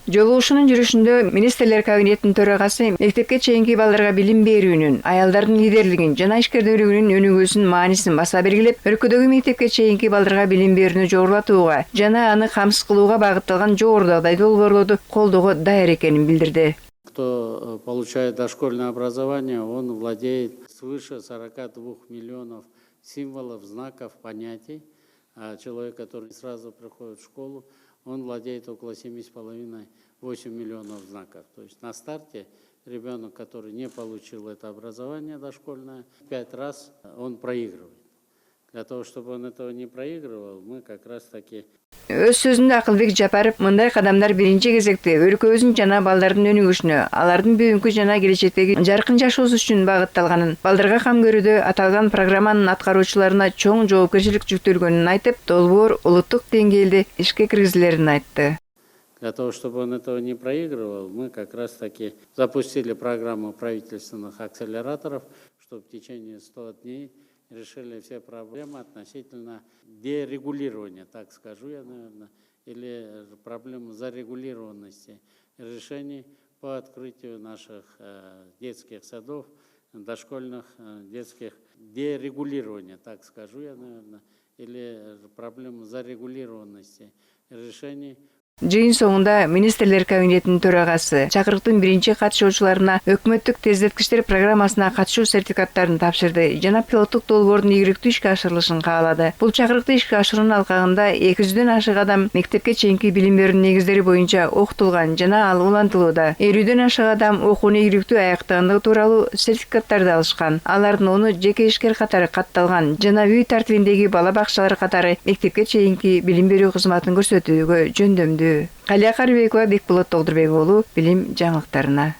Жолугушуунун жүрүшүндө министрлер кабинетинин төрагасы мектепке чейинки балдарга билим берүүнүн, аялдардын лидерлигин жана ишкердүүлүгүнүн өнүгүүсүнүн маанисин баса белгилеп, өлкөдөгү мектепке чейинки балдарга билим берүүнү жогорулатууга жана аны камсыз кылууга багытталган жогорудагы долбоорлорду колдоого даяр экенин билдирди. Кто получает дошкольное образование, он владеет свыше 42 миллионов символов, знаков, понятий. А человек, который сразу приходит в школу, он владеет около 7,5-8 миллионов знаков. То есть на старте ребенок, который не получил это образование дошкольное, 5 раз он проигрывает. Для того, чтобы он этого не проигрывал, мы как раз таки... Өз сөзүндө Акылбек Жапаров мындай кадамдар биринчи кезекте өлкөбүздүн жана балдардын өнүгүшүнө, алардын бүгүнкү жана келечектеги жаркын жашоосу үчүн багытталганын, балдарга кам көрүүдө аталган программанын аткаруучуларына чоң жоопкерчилик жүктөлгөнүн айтып, долбоор улуттук деңгээлде ишке киргизилерин айтты. Для того, чтобы он этого не проигрывал, мы как раз таки запустили программу правительственных акселераторов, чтобы в течение 100 дней решили все проблемы относительно дерегулирования, так скажу я, наверное, или проблемы зарегулированности решений по открытию наших детских садов, дошкольных детских, дерегулирования, так скажу я, наверное, или проблемы зарегулированности решений. Жыйын соңунда министрлер кабинетинин төрагасы чакырыктын биринчи катышуучуларына өкмөттүк тездеткичтер программасына катышуу сертификаттарын тапшырды жана пилоттук долбоордун ийгиликтүү ишке ашырылышын каалады. Бул чакырыкты ишке ашыруунун алкагында 200дөн ашык адам мектепке чейинки билим берүүнүн негиздери боюнча окутулган жана ал улантылууда. 50дөн ашык адам окууну ийгиликтүү аяктагандыгы тууралуу сертификаттарды алышкан. Алардын оны жеке ишкер катары катталган жана үй тартибиндеги бала бакчалары катары мектепке чейинки билим берүү кызматын көрсөтүүгө жөндөмдүү. Калия Карыбекова, Бекболот Толдурбек уулу, билим жаңылыктарына.